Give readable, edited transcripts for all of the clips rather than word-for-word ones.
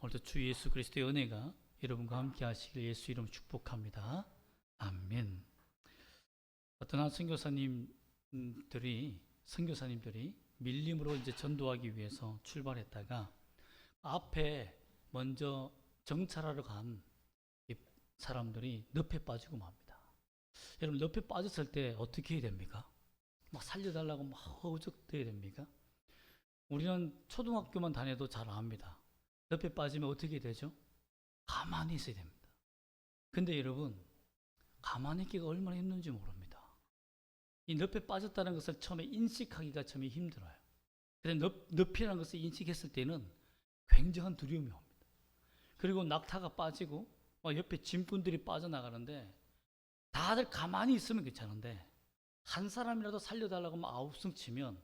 오늘도 주 예수 그리스도의 은혜가 여러분과 함께 하시길 예수 이름 축복합니다. 아멘. 어떤 한 선교사님들이 밀림으로 이제 전도하기 위해서 출발했다가 앞에 먼저 정찰하러 간 이 사람들이 늪에 빠지고 맙니다. 여러분, 늪에 빠졌을 때 어떻게 해야 됩니까? 막 살려달라고 막 허우적대야 됩니까? 우리는 초등학교만 다녀도 잘 압니다. 늪에 빠지면 어떻게 되죠? 가만히 있어야 됩니다. 근데 여러분, 가만히 있기가 얼마나 힘든지 모릅니다. 이 늪에 빠졌다는 것을 처음에 인식하기가 처음에 힘들어요. 그래서 늪이라는 것을 인식했을 때는 굉장한 두려움이 옵니다. 그리고 낙타가 빠지고 옆에 짐꾼들이 빠져나가는데 다들 가만히 있으면 괜찮은데 한 사람이라도 살려달라고 막 아우성 치면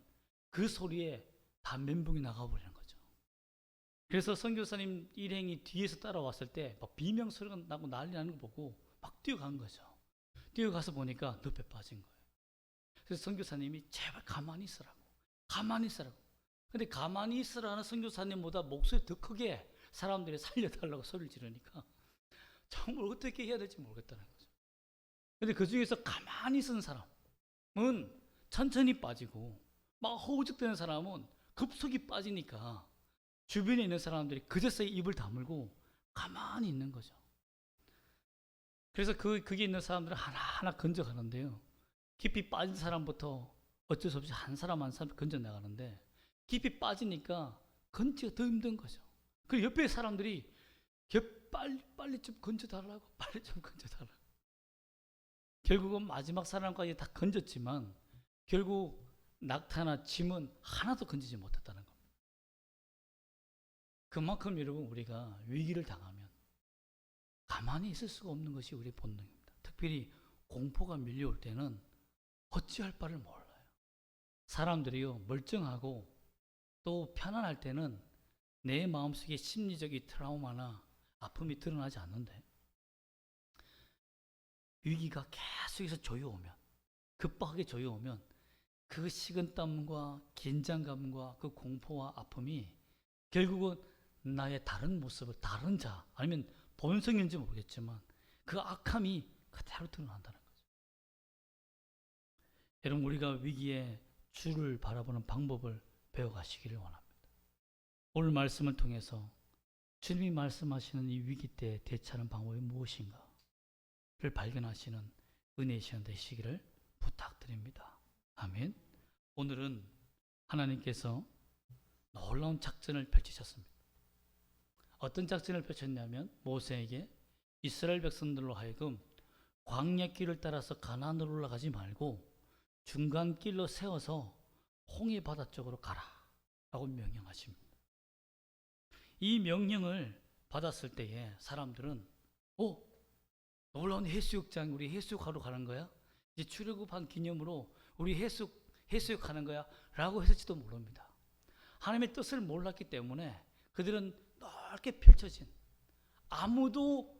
그 소리에 다 멘붕이 나가버리는 거죠. 그래서 선교사님 일행이 뒤에서 따라왔을 때 막 비명소리가 나고 난리 나는 거 보고 막 뛰어간 거죠. 뛰어가서 보니까 늪에 빠진 거예요. 그래서 선교사님이 제발 가만히 있으라고, 가만히 있으라고. 근데 가만히 있으라는 선교사님보다 목소리 더 크게 사람들이 살려달라고 소리를 지르니까 정말 어떻게 해야 될지 모르겠다는 거죠. 근데 그 중에서 가만히 있는 사람은 천천히 빠지고 막 허우적대는 사람은 급속히 빠지니까 주변에 있는 사람들이 그제서야 입을 다물고 가만히 있는 거죠. 그래서 거기 있는 사람들을 하나하나 건져가는데요. 깊이 빠진 사람부터 어쩔 수 없이 한 사람 한 사람 건져나가는데 깊이 빠지니까 건지가 더 힘든 거죠. 그리고 옆에 사람들이 빨리 좀 건져달라고, 빨리 좀 건져달라고. 결국은 마지막 사람까지 다 건졌지만 결국 낙타나 짐은 하나도 건지지 못했다는 겁니다. 그만큼 여러분, 우리가 위기를 당하면 가만히 있을 수가 없는 것이 우리의 본능입니다. 특별히 공포가 밀려올 때는 어찌할 바를 몰라요. 사람들이요, 멀쩡하고 또 편안할 때는 내 마음속에 심리적인 트라우마나 아픔이 드러나지 않는데 위기가 계속해서 조여오면, 급박하게 조여오면 그 식은땀과 긴장감과 그 공포와 아픔이 결국은 나의 다른 모습을, 다른 자, 아니면 본성인지 모르겠지만 그 악함이 그대로 드러난다는 거죠. 여러분, 우리가 위기에 주를 바라보는 방법을 배워가시기를 원합니다. 오늘 말씀을 통해서 주님이 말씀하시는 이 위기 때 대처하는 방법이 무엇인가를 발견하시는 은혜의 시간 되시기를 부탁드립니다. 아멘. 오늘은 하나님께서 놀라운 작전을 펼치셨습니다. 어떤 작전을 펼쳤냐면 모세에게 이스라엘 백성들로 하여금 광야길을 따라서 가나안으로 올라가지 말고 중간길로 세워서 홍해 바다 쪽으로 가라 라고 명령하십니다. 이 명령을 받았을 때에 사람들은 놀라운 해수욕장, 우리 해수욕하러 가는 거야? 이제 출애굽한 기념으로 우리 해수욕하는 거야? 라고 했을지도 모릅니다. 하나님의 뜻을 몰랐기 때문에 그들은 넓게 펼쳐진 아무도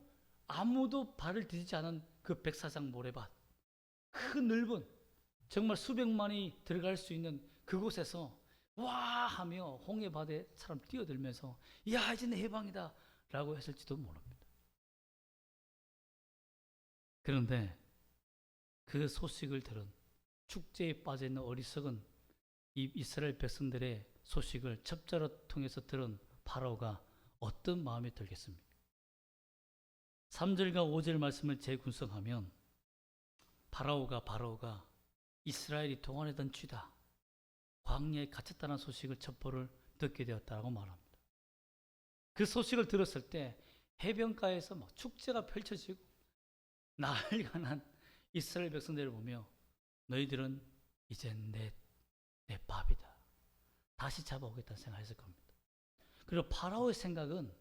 발을 디디지 않은 그 백사장 모래밭, 큰 넓은 정말 수백만이 들어갈 수 있는 그곳에서 와 하며 홍해바다에 사람 뛰어들면서 야 이제는 해방이다 라고 했을지도 모릅니다. 그런데 그 소식을 들은, 축제에 빠져있는 어리석은 이 이스라엘 백성들의 소식을 첩자로 통해서 들은 파라오가 어떤 마음이 들겠습니까? 3절과 5절 말씀을 재군성하면 파라오가 이스라엘이 동안하던 쥐다, 광야에 갇혔다는 소식을 첩보를 듣게 되었다고 말합니다. 그 소식을 들었을 때 해변가에서 막 축제가 펼쳐지고 난리가 난 이스라엘 백성들을 보며 너희들은 이제 내 밥이다, 다시 잡아오겠다는 생각했을 겁니다. 그리고 파라오의 생각은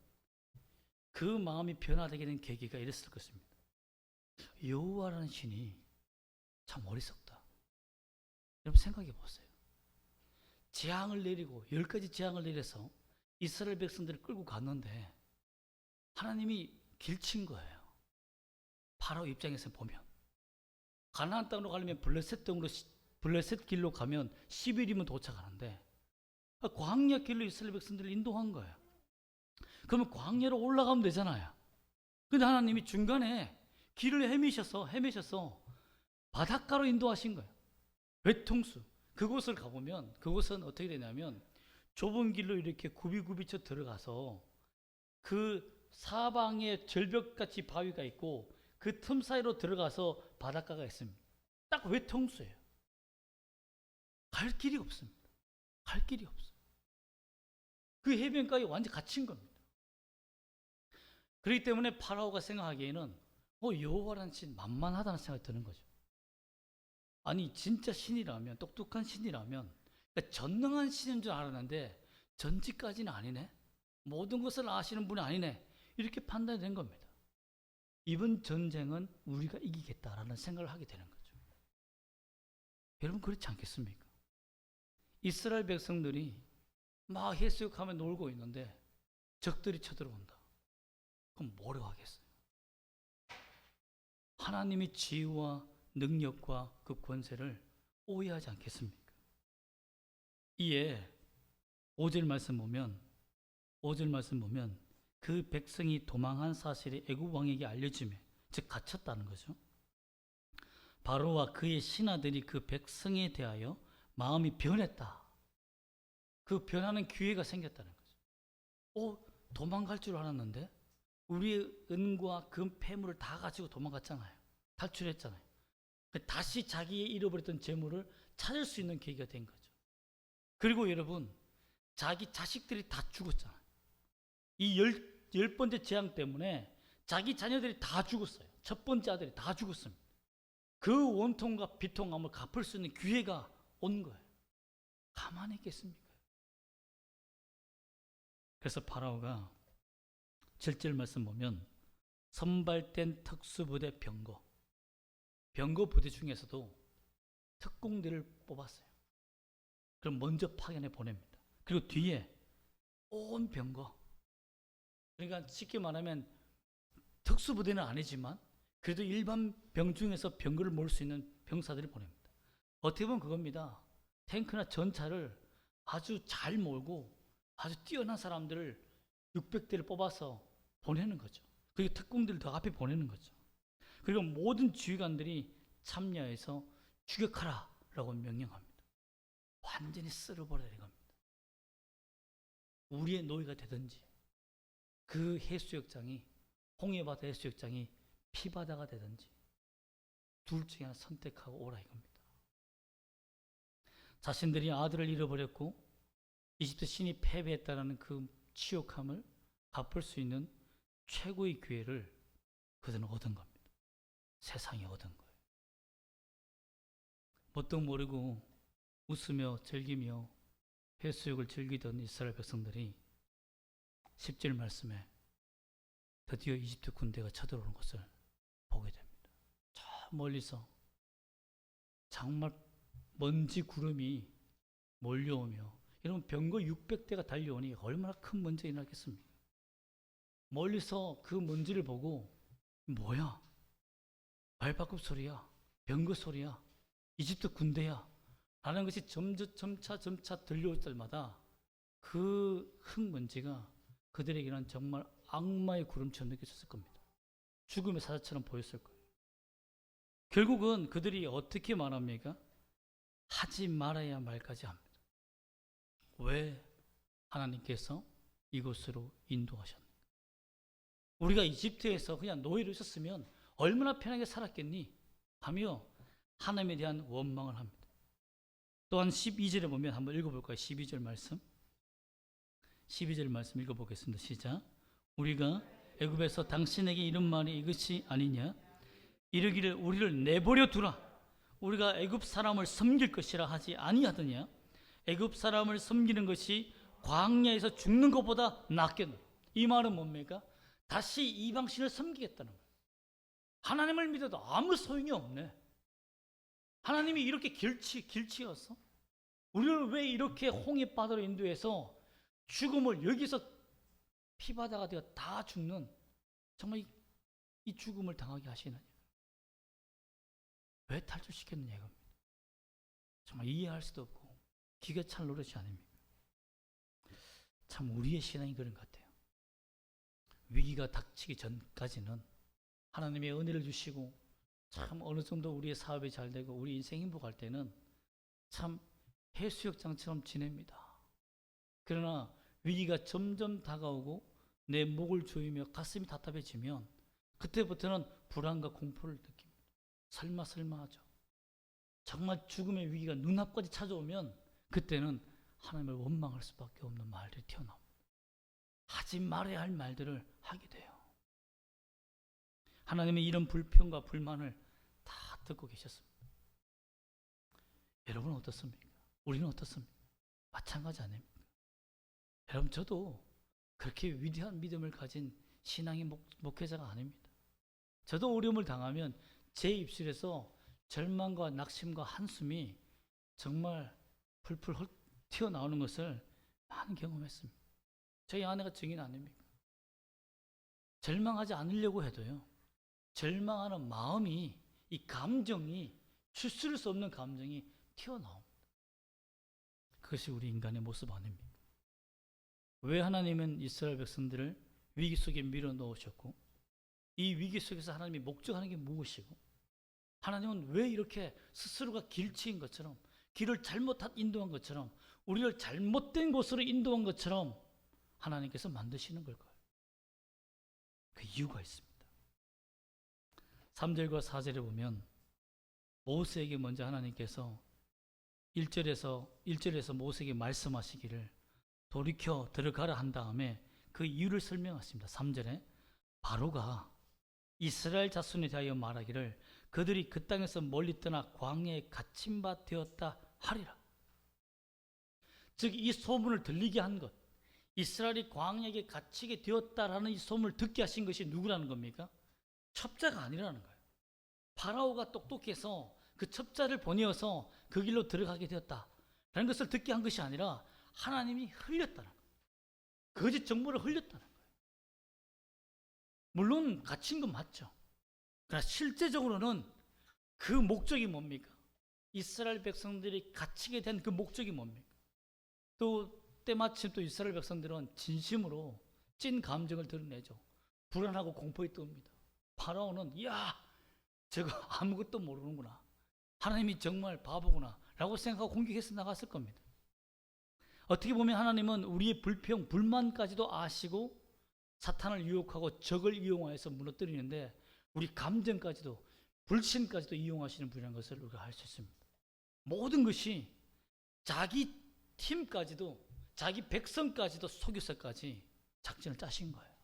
그 마음이 변화되게 된 계기가 이랬을 것입니다. 여호와라는 신이 참 어리석다. 여러분 생각해 보세요. 재앙을 내리고 10가지 재앙을 내려서 이스라엘 백성들을 끌고 갔는데 하나님이 길친 거예요. 파라오 입장에서 보면 가나안 땅으로 가려면 블레셋 길로 가면 10일이면 도착하는데 광야 길로 이스라엘 백성들을 인도한 거예요. 그러면 광야로 올라가면 되잖아요. 근데 하나님이 중간에 길을 헤매셔서 바닷가로 인도하신 거예요. 외통수. 그곳을 가보면 그곳은 어떻게 되냐면 좁은 길로 이렇게 굽이굽이쳐 들어가서 그 사방에 절벽같이 바위가 있고 그 틈 사이로 들어가서 바닷가가 있습니다. 딱 외통수예요. 갈 길이 없습니다. 갈 길이 없어요. 그 해변가에 완전 갇힌 겁니다. 그렇기 때문에 파라오가 생각하기에는 여호와라는 신 만만하다는 생각이 드는 거죠. 아니 진짜 신이라면, 똑똑한 신이라면, 그러니까 전능한 신인 줄 알았는데 전지까지는 아니네, 모든 것을 아시는 분이 아니네, 이렇게 판단이 된 겁니다. 이번 전쟁은 우리가 이기겠다라는 생각을 하게 되는 거죠. 여러분 그렇지 않겠습니까? 이스라엘 백성들이 막 해수욕하며 놀고 있는데 적들이 쳐들어온다. 그럼 뭐라고 하겠어요? 하나님의 지혜와 능력과 그 권세를 오해하지 않겠습니까? 이에 5절 말씀 보면 그 백성이 도망한 사실이 애굽 왕에게 알려지며, 즉 갇혔다는 거죠. 바로와 그의 신하들이 그 백성에 대하여 마음이 변했다. 그 변하는 기회가 생겼다는 거죠. 도망갈 줄 알았는데 우리의 은과 금 폐물을 다 가지고 도망갔잖아요. 탈출했잖아요. 다시 자기의 잃어버렸던 재물을 찾을 수 있는 계기가 된 거죠. 그리고 여러분, 자기 자식들이 다 죽었잖아요. 이 열 번째 재앙 때문에 자기 자녀들이 다 죽었어요. 첫 번째 아들이 다 죽었습니다. 그 원통과 비통함을 갚을 수 있는 기회가 온 거예요. 가만히 있겠습니까? 그래서 파라오가 7절 말씀 보면 선발된 특수부대 병거 부대 중에서도 특공대를 뽑았어요. 그럼 먼저 파견해 보냅니다. 그리고 뒤에 온 병거, 그러니까 쉽게 말하면 특수부대는 아니지만 그래도 일반 병 중에서 병거를 몰 수 있는 병사들을 보냅니다. 어떻게 보면 그겁니다. 탱크나 전차를 아주 잘 몰고 아주 뛰어난 사람들을 600대를 뽑아서 보내는 거죠. 그리고 특공대를 더 앞에 보내는 거죠. 그리고 모든 지휘관들이 참여해서 추격하라 라고 명령합니다. 완전히 쓸어버리는 겁니다. 우리의 노예가 되든지 그 해수욕장이, 홍해바다 해수욕장이 피바다가 되든지 둘 중에 하나 선택하고 오라 이겁니다. 자신들이 아들을 잃어버렸고 이집트 신이 패배했다는 그 치욕함을 갚을 수 있는 최고의 기회를 그들은 얻은 겁니다. 세상에 얻은 거예요. 뭣도 모르고 웃으며 즐기며 해수욕을 즐기던 이스라엘 백성들이 10절 말씀에 드디어 이집트 군대가 쳐들어오는 것을 보게 됩니다. 저 멀리서 정말 먼지 구름이 몰려오며, 여러분 병거 600대가 달려오니 얼마나 큰 먼지가 일어났겠습니까? 멀리서 그 먼지를 보고 뭐야? 발바꿈 소리야, 병거 소리야, 이집트 군대야 라는 것이 점차 들려올 때마다 그 흙먼지가 그들에게는 정말 악마의 구름처럼 느껴졌을 겁니다. 죽음의 사자처럼 보였을 거예요. 결국은 그들이 어떻게 말합니까? 하지 말아야 말까지 합니다. 왜? 하나님께서 이곳으로 인도하셨는가? 우리가 이집트에서 그냥 노예로 있었으면 얼마나 편하게 살았겠니? 하며 하나님에 대한 원망을 합니다. 또한 12절에 보면 한번 읽어볼까요? 12절 말씀 읽어보겠습니다. 시작. 우리가 애굽에서 당신에게 이런 말이 이것이 아니냐? 이르기를 우리를 내버려 두라. 우리가 애굽 사람을 섬길 것이라 하지 아니하더냐? 애굽 사람을 섬기는 것이 광야에서 죽는 것보다 낫겠노. 이 말은 뭡니까? 다시 이방신을 섬기겠다는 거예요. 하나님을 믿어도 아무 소용이 없네. 하나님이 이렇게 길치였어? 우리를 왜 이렇게 홍해바다로 인도해서 죽음을, 여기서 피바다가 되어 다 죽는 정말 이 죽음을 당하게 하시느냐? 왜 탈출시켰느냐 이겁니다. 정말 이해할 수도 없고 기가 찰 노릇이 아닙니까? 참 우리의 신앙이 그런 것 같아요. 위기가 닥치기 전까지는 하나님의 은혜를 주시고 참 어느 정도 우리의 사업이 잘 되고 우리 인생 행복할 때는 참 해수욕장처럼 지냅니다. 그러나 위기가 점점 다가오고 내 목을 조이며 가슴이 답답해지면 그때부터는 불안과 공포를 느낍니다. 설마 하죠. 정말 죽음의 위기가 눈앞까지 찾아오면 그때는 하나님을 원망할 수밖에 없는 말들이 튀어나옵니다. 하지 말아야 할 말들을 하게 돼요. 하나님의 이런 불평과 불만을 다 듣고 계셨습니다. 여러분은 어떻습니까? 우리는 어떻습니까? 마찬가지 아닙니까? 여러분, 저도 그렇게 위대한 믿음을 가진 신앙의 목회자가 아닙니다. 저도 어려움을 당하면 제 입술에서 절망과 낙심과 한숨이 정말 풀풀 튀어나오는 것을 많이 경험했습니다. 저희 아내가 증인 아닙니까? 절망하지 않으려고 해도요, 절망하는 마음이, 이 감정이, 추스릴 수 없는 감정이 튀어나옵니다. 그것이 우리 인간의 모습 아닙니까? 왜 하나님은 이스라엘 백성들을 위기 속에 밀어넣으셨고, 이 위기 속에서 하나님이 목적하는 게 무엇이고, 하나님은 왜 이렇게 스스로가 길치인 것처럼, 길을 잘못 인도한 것처럼, 우리를 잘못된 곳으로 인도한 것처럼 하나님께서 만드시는 걸까요? 그 이유가 있습니다. 3절과 4절에 보면 모세에게 먼저 하나님께서 1절에서 모세에게 말씀하시기를 돌이켜 들어가라 한 다음에 그 이유를 설명하십니다. 3절에 바로가 이스라엘 자손에 대하여 말하기를 그들이 그 땅에서 멀리 떠나 광야에 갇힌 바 되었다 하리라. 즉 이 소문을 들리게 한 것, 이스라엘이 광야에 갇히게 되었다라는 이 소문을 듣게 하신 것이 누구라는 겁니까? 첩자가 아니라는 거예요. 파라오가 똑똑해서 그 첩자를 보내어서 그 길로 들어가게 되었다라는 것을 듣게 한 것이 아니라 하나님이 흘렸다는 거예요. 거짓 정보를 흘렸다는 거예요. 물론 갇힌 건 맞죠. 그러나 실제적으로는 그 목적이 뭡니까? 이스라엘 백성들이 갇히게 된 그 목적이 뭡니까? 또 때마침 또 이스라엘 백성들은 진심으로 찐 감정을 드러내죠. 불안하고 공포에 뜹니다. 파라오는 저거 아무것도 모르는구나, 하나님이 정말 바보구나 라고 생각하고 공격해서 나갔을 겁니다. 어떻게 보면 하나님은 우리의 불평, 불만까지도 아시고 사탄을 유혹하고 적을 이용하여서 무너뜨리는데 우리 감정까지도, 불신까지도 이용하시는 분이라는 것을 우리가 알 수 있습니다. 모든 것이 자기 팀까지도, 자기 백성까지도 속여서까지 작전을 짜신 거예요.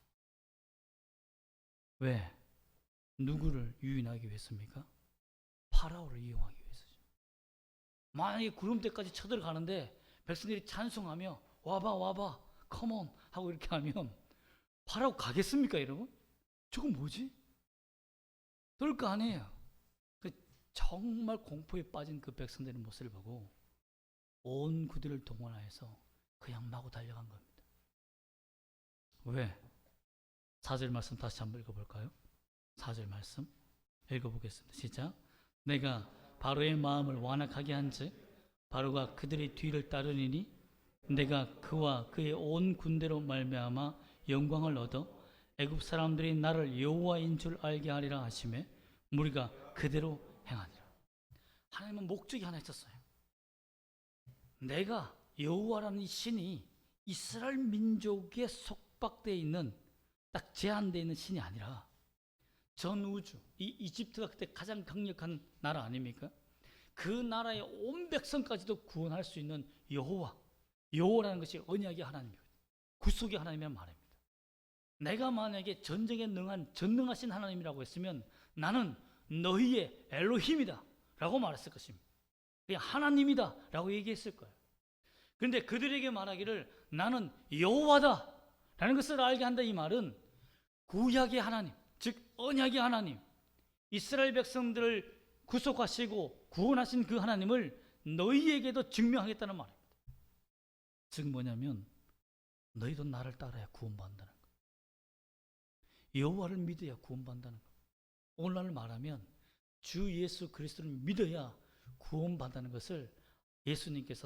왜? 누구를 유인하기 위해서입니까? 파라오를 이용하기 위해서죠. 만약에 구름대까지 쳐들어가는데 백성들이 찬송하며 와봐 컴온 하고 이렇게 하면 파라오 가겠습니까, 여러분? 저건 뭐지? 그럴 거 아니에요. 정말 공포에 빠진 그 백성들의 모습을 보고 온 구대를 동원하여서 그냥 마구 달려간 겁니다. 왜? 4절 말씀 다시 한번 읽어볼까요? 4절 말씀 읽어보겠습니다. 시작. 내가 바로의 마음을 완악하게 한즉 바로가 그들의 뒤를 따르니니 내가 그와 그의 온 군대로 말미암아 영광을 얻어 애굽 사람들이 나를 여호와인 줄 알게 하리라 하시매 무리가 그대로 행하니라. 하나님은 목적이 하나 있었어요. 내가 여호와라는 신이 이스라엘 민족에 속박되어 있는, 딱 제한되어 있는 신이 아니라 전 우주, 이 이집트가 그때 가장 강력한 나라 아닙니까? 그 나라의 온 백성까지도 구원할 수 있는 여호와라는 것이 언약의 하나님이고 구속의 하나님이란 말입니다. 내가 만약에 전쟁에 전능하신 하나님이라고 했으면 나는 너희의 엘로힘이다 라고 말했을 것입니다. 그냥 하나님이다 라고 얘기했을 거예요. 그런데 그들에게 말하기를 나는 여호와다 라는 것을 알게 한다, 이 말은 구약의 하나님, 즉 언약의 하나님, 이스라엘 백성들을 구속하시고 구원하신 그 하나님을 너희에게도 증명하겠다는 말입니다. 즉 뭐냐면 너희도 나를 따라야 구원받는다는 거예요. 여호와를 믿어야 구원받는다는 거예요. 오늘날 말하면 주 예수 그리스도를 믿어야 구원받는다는 것을 예수님께서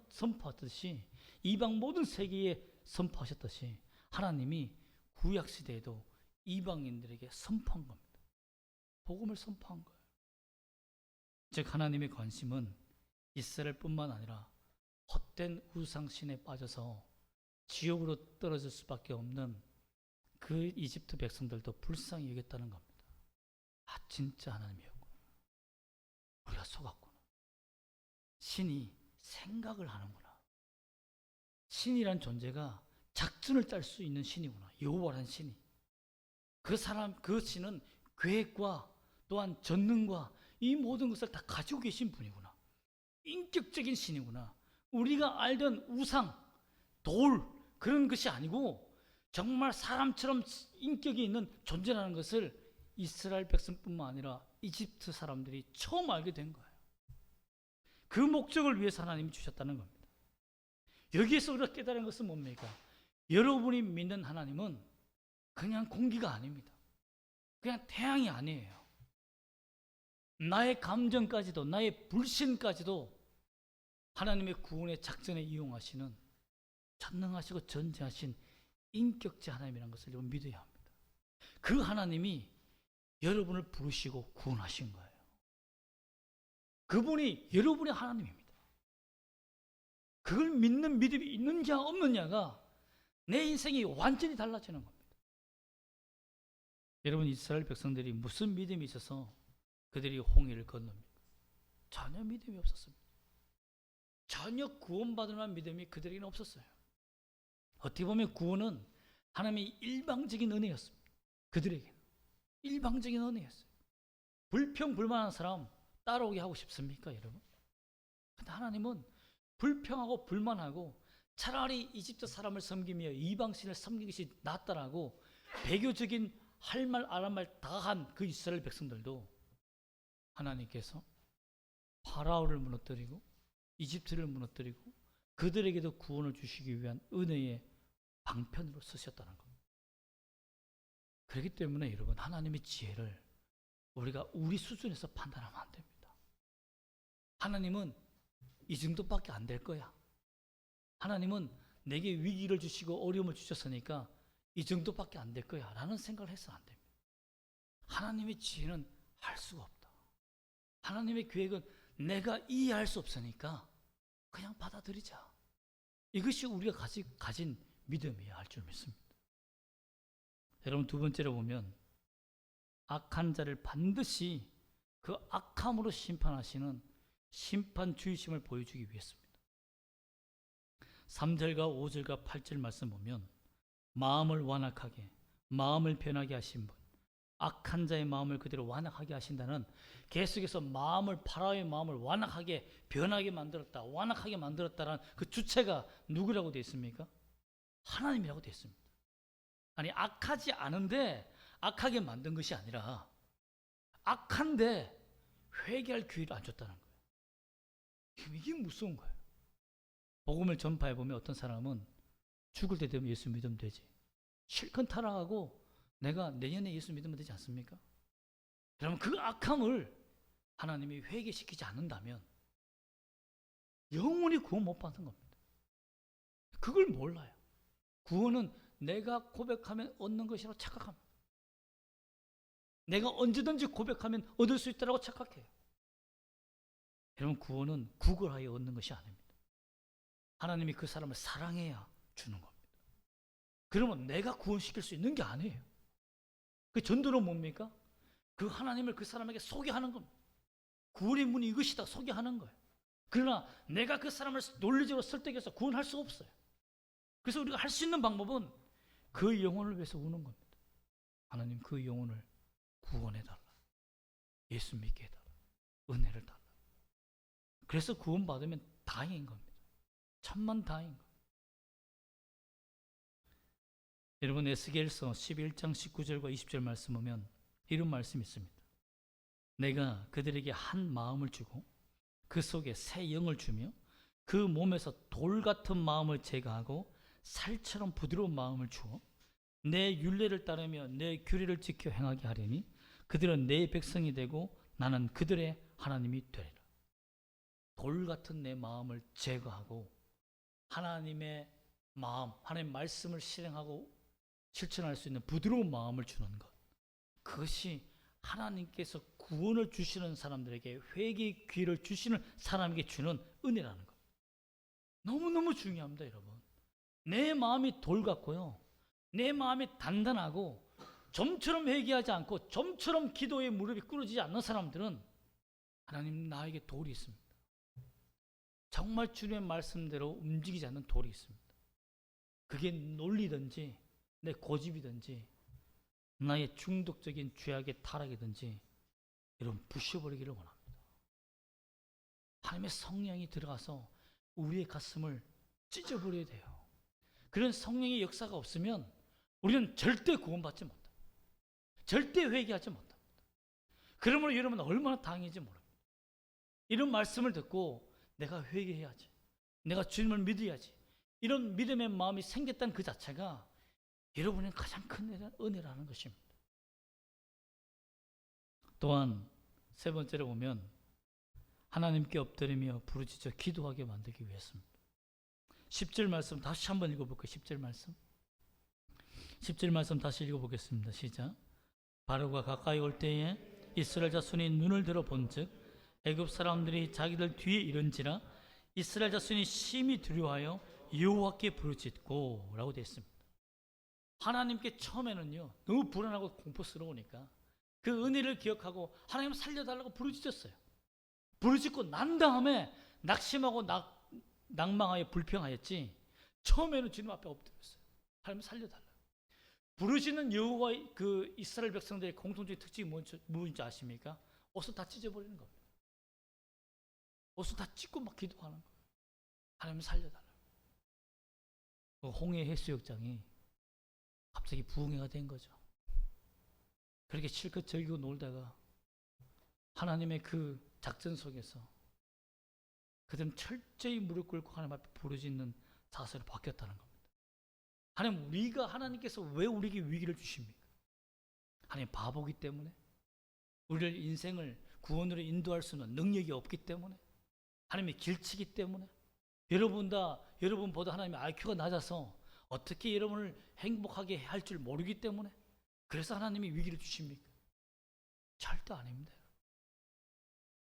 선포하듯이 이방 모든 세계에 선포하셨듯이 하나님이 구약 시대에도 이방인들에게 선포한 겁니다. 복음을 선포한 거예요. 즉 하나님의 관심은 이스라엘뿐만 아니라 헛된 우상신에 빠져서 지옥으로 떨어질 수밖에 없는 그 이집트 백성들도 불쌍히 여겼다는 겁니다. 아, 진짜 하나님이었구나. 우리가 속았구나. 신이 생각을 하는구나. 신이란 존재가 작전을 짤 수 있는 신이구나. 여호와라는 신이. 그 신은 계획과 또한 전능과 이 모든 것을 다 가지고 계신 분이구나. 인격적인 신이구나. 우리가 알던 우상, 돌 그런 것이 아니고 정말 사람처럼 인격이 있는 존재라는 것을 이스라엘 백성뿐만 아니라 이집트 사람들이 처음 알게 된 거예요. 그 목적을 위해서 하나님이 주셨다는 겁니다. 여기에서 우리가 깨달은 것은 뭡니까? 여러분이 믿는 하나님은 그냥 공기가 아닙니다. 그냥 태양이 아니에요. 나의 감정까지도, 나의 불신까지도 하나님의 구원의 작전에 이용하시는 전능하시고 전지하신 인격체 하나님이라는 것을 여러분 믿어야 합니다. 그 하나님이 여러분을 부르시고 구원하신 거예요. 그분이 여러분의 하나님입니다. 그걸 믿는 믿음이 있느냐 없느냐가 내 인생이 완전히 달라지는 겁니다. 여러분, 이스라엘 백성들이 무슨 믿음이 있어서 그들이 홍해를 건넙니까? 전혀 믿음이 없었습니다. 전혀 구원받을 만한 믿음이 그들에게는 없었어요. 어떻게 보면 구원은 하나님의 일방적인 은혜였습니다. 그들에게는 일방적인 은혜였어요. 불평불만한 사람 따라오게 하고 싶습니까, 여러분? 근데 하나님은 불평하고 불만하고 차라리 이집트 사람을 섬기며 이방신을 섬기는 것이 낫다라고 배교적인 할 말 안 할 말 다 한 그 이스라엘 백성들도 하나님께서 파라오를 무너뜨리고 이집트를 무너뜨리고 그들에게도 구원을 주시기 위한 은혜의 방편으로 쓰셨다는 겁니다. 그렇기 때문에 여러분, 하나님의 지혜를 우리가 우리 수준에서 판단하면 안 됩니다. 하나님은 이 정도밖에 안 될 거야. 하나님은 내게 위기를 주시고 어려움을 주셨으니까 이 정도밖에 안 될 거야 라는 생각을 해서는 안 됩니다. 하나님의 지혜는 할 수가 없다. 하나님의 계획은 내가 이해할 수 없으니까 그냥 받아들이자. 이것이 우리가 가진 믿음이야 할 줄 믿습니다. 여러분, 두 번째로 보면 악한 자를 반드시 그 악함으로 심판하시는 심판주의심을 보여주기 위해서입니다. 3절과 5절과 8절 말씀 보면 마음을 완악하게, 마음을 변하게 하신 분, 악한 자의 마음을 그대로 완악하게 하신다는, 계속해서 파라오의 마음을 완악하게 변하게 만들었다, 완악하게 만들었다라는 그 주체가 누구라고 되어 있습니까? 하나님이라고 되어 있습니다. 아니, 악하지 않은데 악하게 만든 것이 아니라 악한데 회개할 기회를 안 줬다는 거예요. 이게 무서운 거예요. 복음을 전파해 보면 어떤 사람은 죽을 때 되면 예수 믿으면 되지, 실컷 타락하고 내가 내년에 예수 믿으면 되지 않습니까? 그러면 그 악함을 하나님이 회개시키지 않는다면 영원히 구원 못 받는 겁니다. 그걸 몰라요. 구원은 내가 고백하면 얻는 것이라고 착각합니다. 내가 언제든지 고백하면 얻을 수 있다고 착각해요. 여러분, 구원은 구걸하여 얻는 것이 아닙니다. 하나님이 그 사람을 사랑해야 주는 겁니다. 그러면 내가 구원시킬 수 있는 게 아니에요. 그 전도는 뭡니까? 그 하나님을 그 사람에게 소개하는 겁니다. 구원의 문이 이것이다 소개하는 거예요. 그러나 내가 그 사람을 논리적으로 설득해서 구원할 수 없어요. 그래서 우리가 할 수 있는 방법은 그 영혼을 위해서 우는 겁니다. 하나님, 그 영혼을 구원해달라, 예수 믿게 해달라, 은혜를 달라. 그래서 구원받으면 다행인 겁니다. 천만 다행인 겁니다. 여러분, 에스겔서 11장 19절과 20절 말씀 보면 이런 말씀이 있습니다. 내가 그들에게 한 마음을 주고 그 속에 새 영을 주며 그 몸에서 돌 같은 마음을 제거하고 살처럼 부드러운 마음을 주어 내 율례를 따르며 내 규례를 지켜 행하게 하리니 그들은 내 백성이 되고 나는 그들의 하나님이 되리라. 돌 같은 내 마음을 제거하고 하나님의 마음, 하나님의 말씀을 실행하고 실천할 수 있는 부드러운 마음을 주는 것. 그것이 하나님께서 구원을 주시는 사람들에게, 회개의 기회를 주시는 사람에게 주는 은혜라는 것. 너무너무 중요합니다, 여러분. 내 마음이 돌 같고요, 내 마음이 단단하고 좀처럼 회개하지 않고 좀처럼 기도에 무릎이 꿇어지지 않는 사람들은 하나님, 나에게 돌이 있습니다. 정말 주님의 말씀대로 움직이지 않는 돌이 있습니다. 그게 논리든지 내 고집이든지 나의 중독적인 죄악의 타락이든지 여러분 부셔버리기를 원합니다. 하나님의 성령이 들어가서 우리의 가슴을 찢어버려야 돼요. 그런 성령의 역사가 없으면 우리는 절대 구원받지 못합니다. 절대 회개하지 못합니다. 그러므로 여러분 얼마나 당연한지 모릅니다. 이런 말씀을 듣고 내가 회개해야지, 내가 주님을 믿어야지, 이런 믿음의 마음이 생겼다는 그 자체가 여러분의 가장 큰 은혜라는 것입니다. 또한 세 번째로 보면 하나님께 엎드리며 부르짖어 기도하게 만들기 위해서입니다. 10절 말씀 다시 한번 읽어볼까요? 10절 말씀. 10절 말씀 다시 읽어보겠습니다. 시작. 바로가 가까이 올 때에 이스라엘 자손이 눈을 들어 본즉 애굽 사람들이 자기들 뒤에 이른지라 이스라엘 자손이 심히 두려워하여 여호와께 부르짖고 라고 되어 있습니다. 하나님께 처음에는요 너무 불안하고 공포스러우니까 그 은혜를 기억하고 하나님 살려달라고 부르짖었어요. 부르짖고 난 다음에 낙심하고 낭망하여 불평하였지 처음에는 주님 앞에 엎드렸어요. 하나님 살려달라고. 부르짖는 여호와의 그 이스라엘 백성들의 공통적인 특징이 무엇인지 아십니까? 옷을 다 찢어버리는 겁니다. 옷을 다 찢고 막 기도하는 거예요. 하나님 살려달라고. 그 홍해 해수욕장이 갑자기 부흥회가 된 거죠. 그렇게 실컷 즐기고 놀다가 하나님의 그 작전 속에서 그들은 철저히 무릎 꿇고 하나님 앞에 부르짖는 자세로 바뀌었다는 겁니다. 하나님, 우리가 하나님께서 왜 우리에게 위기를 주십니까? 하나님 바보기 때문에? 우리를 인생을 구원으로 인도할 수 있는 능력이 없기 때문에? 하나님의 길치기 때문에? 여러분보다 하나님의 IQ가 낮아서 어떻게 여러분을 행복하게 할 줄 모르기 때문에 그래서 하나님이 위기를 주십니까? 절대 아닙니다.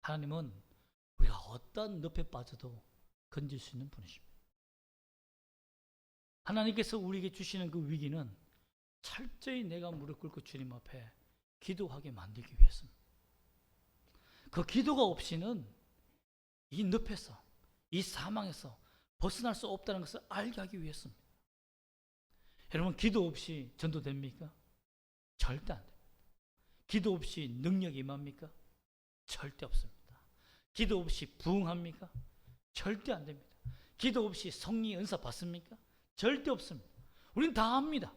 하나님은 우리가 어떤 늪에 빠져도 건질 수 있는 분이십니다. 하나님께서 우리에게 주시는 그 위기는 철저히 내가 무릎 꿇고 주님 앞에 기도하게 만들기 위해서입니다. 그 기도가 없이는 이 늪에서, 이 사망에서 벗어날 수 없다는 것을 알게 하기 위해서입니다. 여러분, 기도 없이 전도됩니까? 절대 안 됩니다. 기도 없이 능력이 임합니까? 절대 없습니다. 기도 없이 부흥합니까? 절대 안 됩니다. 기도 없이 성령의 은사 받습니까? 절대 없습니다. 우리는 다 합니다.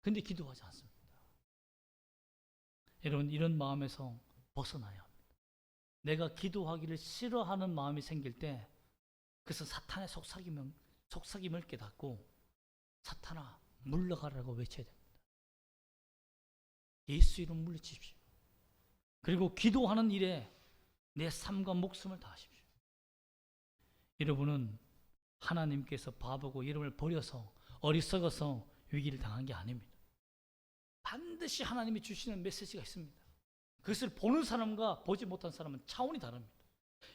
근데 기도하지 않습니다. 여러분, 이런 마음에서 벗어나야 합니다. 내가 기도하기를 싫어하는 마음이 생길 때 그래서 사탄의 속삭임을 깨닫고 사탄아 물러가라고 외쳐야 됩니다. 예수 이름 물리치십시오. 그리고 기도하는 일에 내 삶과 목숨을 다하십시오. 여러분은 하나님께서 바보고 여러분을 버려서 어리석어서 위기를 당한 게 아닙니다. 반드시 하나님이 주시는 메시지가 있습니다. 그것을 보는 사람과 보지 못한 사람은 차원이 다릅니다.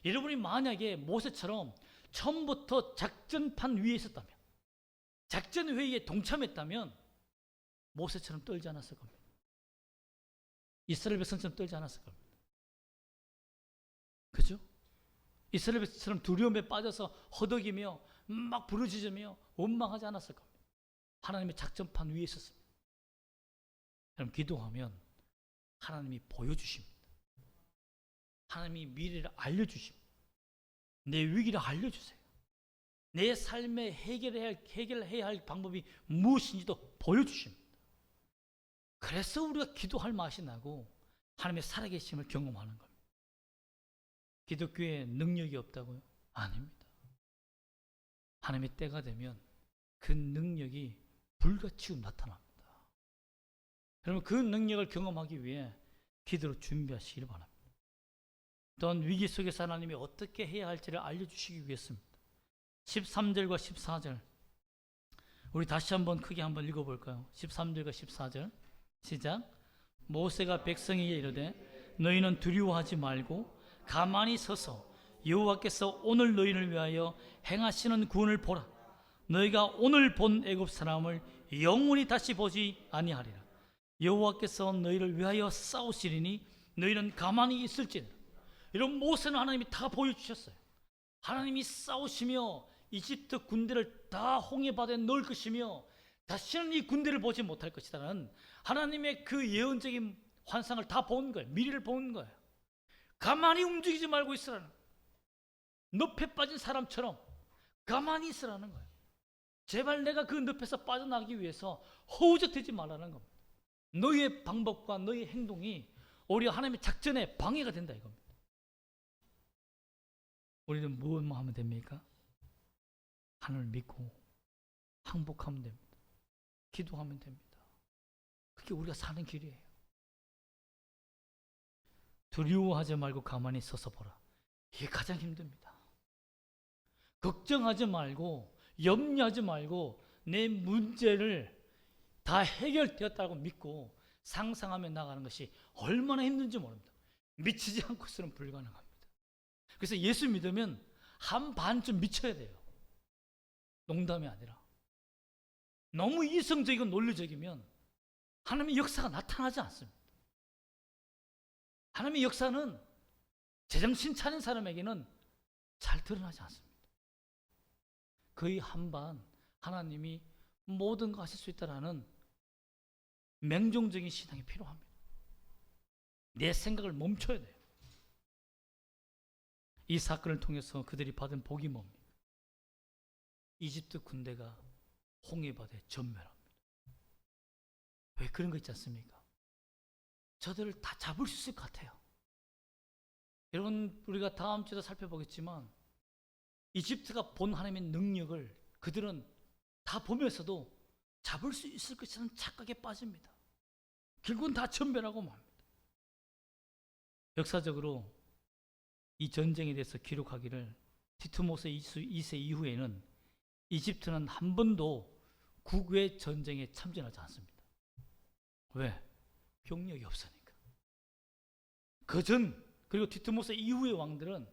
여러분이 만약에 모세처럼 처음부터 작전판 위에 있었다면, 작전 회의에 동참했다면 모세처럼 떨지 않았을 겁니다. 이스라엘 백성처럼 떨지 않았을 겁니다. 그죠? 이스라엘 백성처럼 두려움에 빠져서 허덕이며 막 부르짖으며 원망하지 않았을 겁니다. 하나님의 작전판 위에 있었습니다. 여러분, 기도하면 하나님이 보여주십니다. 하나님이 미래를 알려주십니다. 내 위기를 알려주세요. 내 삶에 해결해야 할 방법이 무엇인지도 보여주십니다. 그래서 우리가 기도할 맛이 나고 하나님의 살아계심을 경험하는 겁니다. 기독교에 능력이 없다고요? 아닙니다. 하나님의 때가 되면 그 능력이 불같이 나타납니다. 여러분, 그 능력을 경험하기 위해 기도로 준비하시기를 바랍니다. 또한 위기 속에서 하나님이 어떻게 해야 할지를 알려주시기 위해서입니다. 13절과 14절 우리 다시 한번 크게 한번 읽어볼까요? 13절과 14절 시작. 모세가 백성에게 이르되 너희는 두려워하지 말고 가만히 서서 여호와께서 오늘 너희를 위하여 행하시는 구원을 보라. 너희가 오늘 본 애굽 사람을 영원히 다시 보지 아니하리라. 여호와께서 너희를 위하여 싸우시리니 너희는 가만히 있을지니라. 이런 모세는 하나님이 다 보여주셨어요. 하나님이 싸우시며 이집트 군대를 다 홍해바다에 넣을 것이며 다시는 이 군대를 보지 못할 것이라는 하나님의 그 예언적인 환상을 다 본 거예요. 미래를 본 거예요. 가만히 움직이지 말고 있으라는 거예요. 늪에 빠진 사람처럼 가만히 있으라는 거예요. 제발 내가 그 늪에서 빠져나가기 위해서 허우적대지 말라는 겁니다. 너희의 방법과 너희의 행동이 오히려 하나님의 작전에 방해가 된다 이겁니다. 우리는 무엇만 하면 됩니까? 하나님을 믿고 항복하면 됩니다. 기도하면 됩니다. 그게 우리가 사는 길이에요. 두려워하지 말고 가만히 서서 보라. 이게 가장 힘듭니다. 걱정하지 말고 염려하지 말고 내 문제를 다 해결되었다고 믿고 상상하며 나가는 것이 얼마나 힘든지 모릅니다. 미치지 않고서는 불가능합니다. 그래서 예수 믿으면 한 반쯤 미쳐야 돼요. 농담이 아니라. 너무 이성적이고 논리적이면 하나님의 역사가 나타나지 않습니다. 하나님의 역사는 제정신 차린 사람에게는 잘 드러나지 않습니다. 거의 한반 하나님이 모든 거 하실 수 있다라는 맹종적인 신앙이 필요합니다. 내 생각을 멈춰야 돼요. 이 사건을 통해서 그들이 받은 복이 뭡니까? 이집트 군대가 홍해바다에 전멸합니다. 왜 그런 거 있지 않습니까? 저들을 다 잡을 수 있을 것 같아요. 여러분, 우리가 다음 주에도 살펴보겠지만 이집트가 본 하나님의 능력을 그들은 다 보면서도 잡을 수 있을 것이라는 착각에 빠집니다. 결국은 다 전멸하고 맙니다. 역사적으로 이 전쟁에 대해서 기록하기를 디트모스 2세 이후에는 이집트는 한 번도 국외 전쟁에 참전하지 않습니다. 왜? 병력이 없으니까. 그전 그리고 디트모스 이후의 왕들은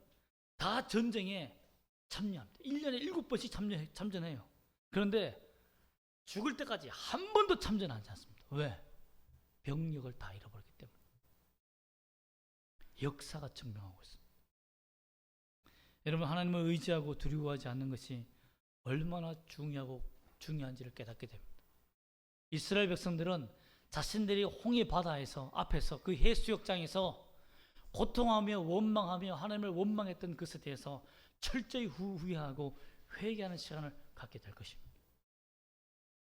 다 전쟁에 참여합니다. 1년에 7번씩 참전해요. 그런데 죽을 때까지 한 번도 참전하지 않습니다. 왜? 병력을 다 잃어버렸기 때문에. 역사가 증명하고 있습니다. 여러분, 하나님을 의지하고 두려워하지 않는 것이 얼마나 중요한지를 깨닫게 됩니다. 이스라엘 백성들은 자신들이 홍해 바다에서 앞에서 그 해수욕장에서 고통하며 원망하며 하나님을 원망했던 것에 대해서 철저히 후회하고 회개하는 시간을 갖게 될 것입니다.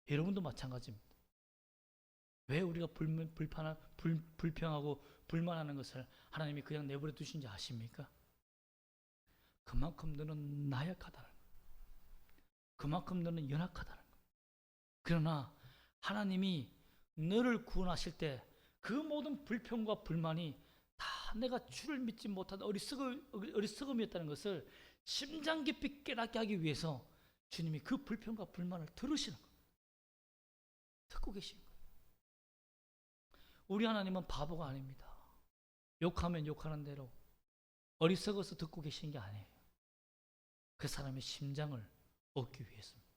여러분도 마찬가지입니다. 왜 우리가 불평하고 불만하는 것을 하나님이 그냥 내버려 두신지 아십니까? 그만큼 너는 나약하다는 거예요. 그만큼 너는 연약하다는 거예요. 그러나 하나님이 너를 구원하실 때 그 모든 불평과 불만이 다 내가 주를 믿지 못하던 어리석음이었다는 것을 심장 깊이 깨닫게 하기 위해서 주님이 그 불평과 불만을 들으시는 거예요. 듣고 계신 거예요. 우리 하나님은 바보가 아닙니다. 욕하면 욕하는 대로 어리석어서 듣고 계신 게 아니에요. 그 사람의 심장을 얻기 위해서입니다.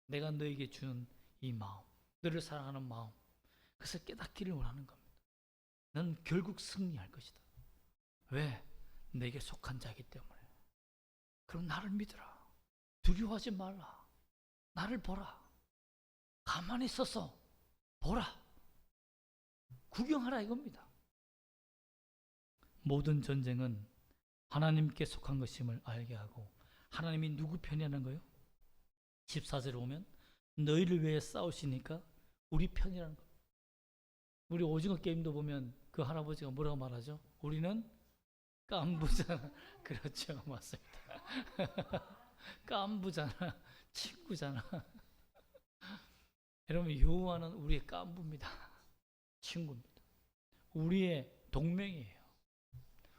내가 너에게 주는 이 마음, 너를 사랑하는 마음, 그것을 깨닫기를 원하는 겁니다. 넌 결국 승리할 것이다. 왜? 내게 속한 자이기 때문에. 그럼 나를 믿으라. 두려워하지 말라. 나를 보라. 가만히 서서 보라. 구경하라 이겁니다. 모든 전쟁은 하나님께 속한 것임을 알게 하고 하나님이 누구 편이라는 거예요? 14절에 오면 너희를 위해 싸우시니까 우리 편이라는 거예요. 우리 오징어 게임도 보면 그 할아버지가 뭐라고 말하죠? 우리는 깐부잖아. 그렇죠. 맞습니다. 깐부잖아. 친구잖아. 여러분, 여호와는 우리의 깐부입니다. 친구입니다. 우리의 동맹이에요.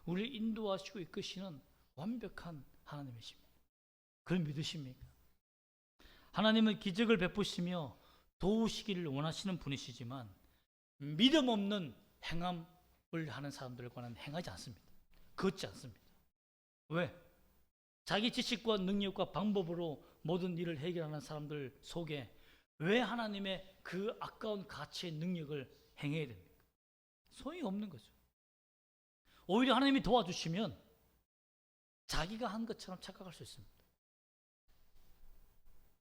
우리를 인도하시고 이끄시는 완벽한 하나님이십니다. 그걸 믿으십니까? 하나님은 기적을 베푸시며 도우시기를 원하시는 분이시지만 믿음 없는 행함을 하는 사람들과는 행하지 않습니다. 걷지 않습니다. 왜? 자기 지식과 능력과 방법으로 모든 일을 해결하는 사람들 속에 왜 하나님의 그 아까운 가치의 능력을 행해야 됩니까? 소용이 없는 거죠. 오히려 하나님이 도와주시면 자기가 한 것처럼 착각할 수 있습니다.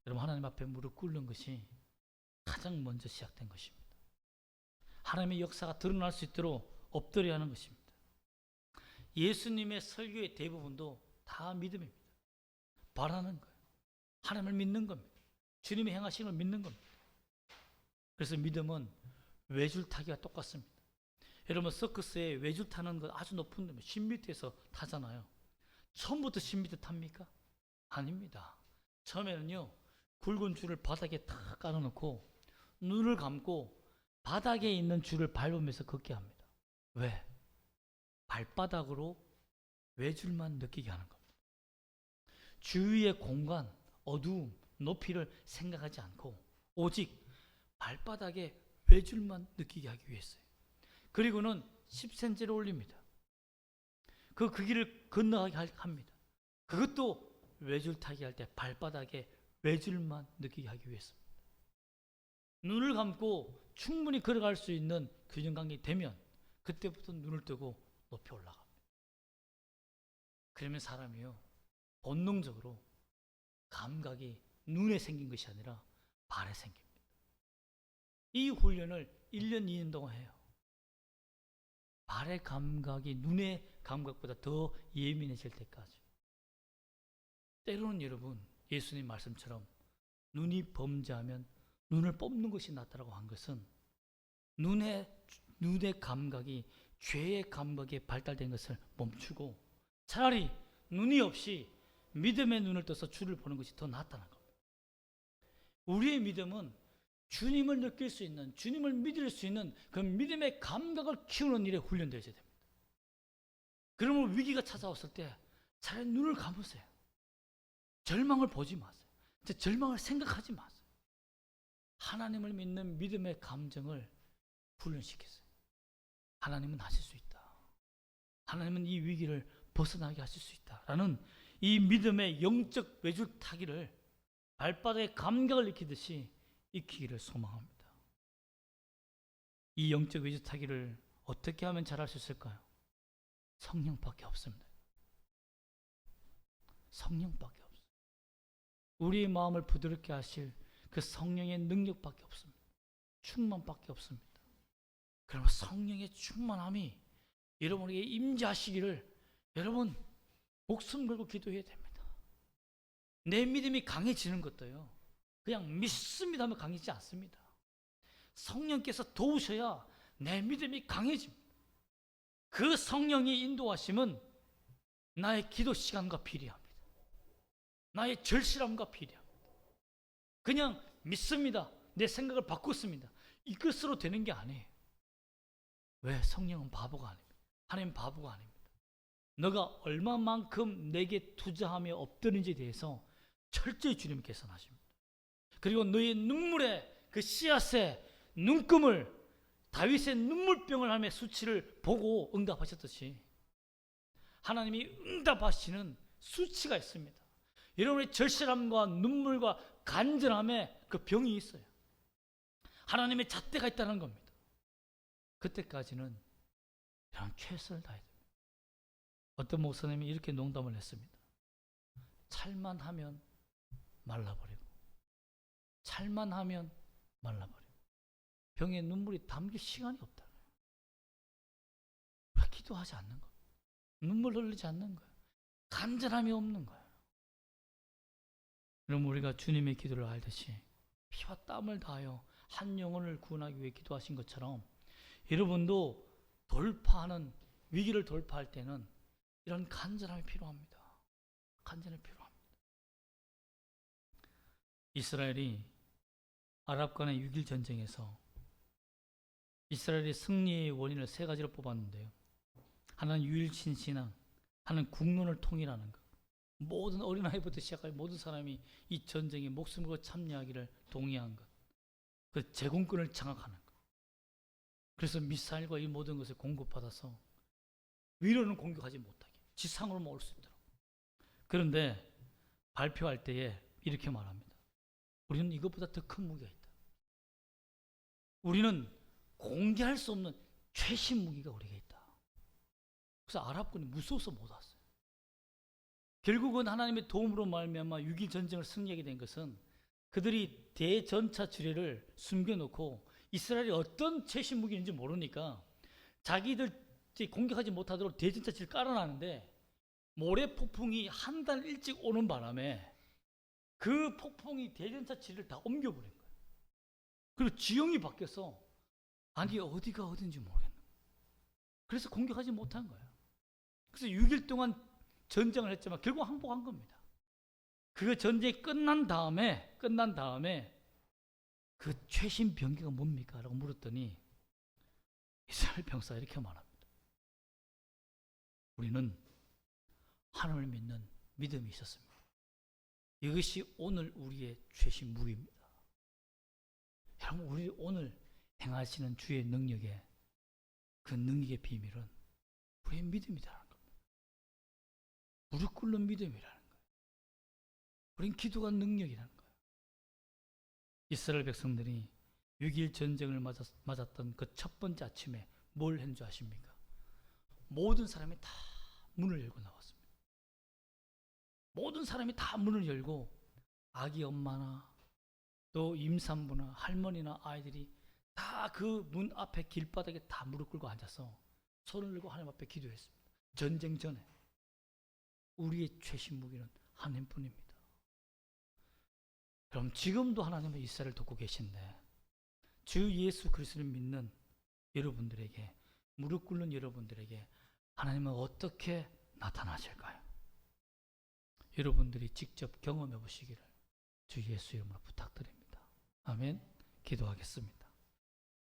여러분, 하나님 앞에 무릎 꿇는 것이 가장 먼저 시작된 것입니다. 하나님의 역사가 드러날 수 있도록 엎드려야 하는 것입니다. 예수님의 설교의 대부분도 다 믿음입니다. 바라는 거예요. 하나님을 믿는 겁니다. 주님의 행하시는 걸 믿는 겁니다. 그래서 믿음은 외줄 타기와 똑같습니다. 여러분, 서커스에 외줄 타는 거 아주 높은 데 10m에서 타잖아요. 처음부터 10m 탑니까? 아닙니다. 처음에는요, 굵은 줄을 바닥에 탁 깔아놓고 눈을 감고 바닥에 있는 줄을 밟으면서 걷게 합니다. 왜? 발바닥으로 외줄만 느끼게 하는 겁니다. 주위의 공간, 어두움, 높이를 생각하지 않고 오직 발바닥에 외줄만 느끼게 하기 위해서요. 그리고는 10cm를 올립니다. 그 길을 건너가게 합니다. 그것도 외줄 타기 할 때 발바닥에 외줄만 느끼게 하기 위해서입니다. 눈을 감고 충분히 걸어갈 수 있는 균형감이 되면 그때부터 눈을 뜨고 높이 올라갑니다. 그러면 사람이요, 본능적으로 감각이 눈에 생긴 것이 아니라 발에 생깁니다. 이 훈련을 1년, 2년 동안 해요. 발의 감각이 눈의 감각보다 더 예민해질 때까지. 때로는 여러분, 예수님 말씀처럼 눈이 범죄하면 눈을 뽑는 것이 낫다라고 한 것은 눈의 감각이 죄의 감각에 발달된 것을 멈추고 차라리 눈이 없이 믿음의 눈을 떠서 주를 보는 것이 더 낫다는 겁니다. 우리의 믿음은 주님을 느낄 수 있는, 주님을 믿을 수 있는 그 믿음의 감각을 키우는 일에 훈련되어야 됩니다. 그러면 위기가 찾아왔을 때 차라리 눈을 감으세요. 절망을 보지 마세요. 절망을 생각하지 마세요. 하나님을 믿는 믿음의 감정을 훈련시키세요. 하나님은 하실 수 있다. 하나님은 이 위기를 벗어나게 하실 수 있다라는 이 믿음의 영적 외줄 타기를 발바닥에 감각을 익히듯이 익히기를 소망합니다. 이 영적 외줄 타기를 어떻게 하면 잘할 수 있을까요? 성령밖에 없습니다. 성령밖에 없어요. 우리의 마음을 부드럽게 하실 그 성령의 능력밖에 없습니다. 충만밖에 없습니다. 그러면 성령의 충만함이 여러분에게 임재하시기를 여러분 목숨 걸고 기도해야 됩니다. 내 믿음이 강해지는 것도요, 그냥 믿습니다 하면 강해지지 않습니다. 성령께서 도우셔야 내 믿음이 강해집니다. 그 성령의 인도하심은 나의 기도 시간과 비례합니다. 나의 절실함과 비례합니다. 그냥 믿습니다, 내 생각을 바꿨습니다, 이것으로 되는 게 아니에요. 왜? 성령은 바보가 아닙니다. 하나님 바보가 아닙니다. 너가 얼마만큼 내게 투자하며 엎드는지에 대해서 철저히 주님 계산하십니다. 그리고 너의 눈물의 그 씨앗의 눈금을 다윗의 눈물병을 하며 수치를 보고 응답하셨듯이 하나님이 응답하시는 수치가 있습니다. 여러분의 절실함과 눈물과 간절함에 그 병이 있어요. 하나님의 잣대가 있다는 겁니다. 그때까지는 그냥 최선을 다해야 됩니다. 어떤 목사님이 이렇게 농담을 했습니다. 찰만 하면 말라버리고 찰만 하면 말라버리고 병에 눈물이 담길 시간이 없다는 거예요. 왜 기도하지 않는 거예요? 눈물 흘리지 않는 거예요. 간절함이 없는 거예요. 그럼 우리가 주님의 기도를 알듯이 피와 땀을 다하여 한 영혼을 구원하기 위해 기도하신 것처럼 여러분도 돌파하는, 위기를 돌파할 때는 이런 간절함이 필요합니다. 간절함이 필요합니다. 이스라엘이 아랍간의 6.1 전쟁에서 이스라엘의 승리의 원인을 세 가지로 뽑았는데요. 하나는 유일신 신앙, 하나는 국론을 통일하는 것, 모든 어린아이부터 시작하여 모든 사람이 이 전쟁에 목숨을 걸고 참여하기를 동의한 것. 그 제공권을 장악하는 것. 그래서 미사일과 이 모든 것을 공급받아서 위로는 공격하지 못하게 지상으로만 올 수 있도록. 그런데 발표할 때에 이렇게 말합니다. 우리는 이것보다 더 큰 무기가 있다. 우리는 공개할 수 없는 최신 무기가 우리에게 있다. 그래서 아랍군이 무서워서 못 왔어요. 결국은 하나님의 도움으로 말미암아 6.25 전쟁을 승리하게 된 것은 그들이 대전차 지뢰를 숨겨놓고 이스라엘이 어떤 최신 무기인지 모르니까 자기들이 공격하지 못하도록 대전차 지뢰를 깔아놨는데 모래 폭풍이 한 달 일찍 오는 바람에 그 폭풍이 대전차 지뢰를 다 옮겨버린 거예요. 그리고 지형이 바뀌어서 아니 어디가 어딘지 모르겠는 거예요. 그래서 공격하지 못한 거예요. 그래서 6일 동안 전쟁을 했지만 결국 항복한 겁니다. 그 전쟁이 끝난 다음에 그 최신 병기가 뭡니까? 라고 물었더니 이스라엘 병사가 이렇게 말합니다. 우리는 하나님을 믿는 믿음이 있었습니다. 이것이 오늘 우리의 최신 무기입니다. 여러분, 우리 오늘 행하시는 주의 능력의 그 능력의 비밀은 우리의 믿음이라는 겁니다. 무릎 꿇는 믿음이라는 거예요. 우린 기도가 능력이라는 거예요. 이스라엘 백성들이 6.25 전쟁을 맞았던 그 첫 번째 아침에 뭘 했는 줄 아십니까? 모든 사람이 다 문을 열고 나왔습니다. 모든 사람이 다 문을 열고 아기 엄마나 또 임산부나 할머니나 아이들이 다 그 문 앞에 길바닥에 다 무릎 꿇고 앉아서 손을 들고 하나님 앞에 기도했습니다. 전쟁 전에 우리의 최신 무기는 하나님뿐입니다. 그럼 지금도 하나님은 이스라엘을 돕고 계신데 주 예수 그리스도를 믿는 여러분들에게 무릎 꿇는 여러분들에게 하나님은 어떻게 나타나실까요? 여러분들이 직접 경험해 보시기를 주 예수 이름으로 부탁드립니다. 아멘. 기도하겠습니다.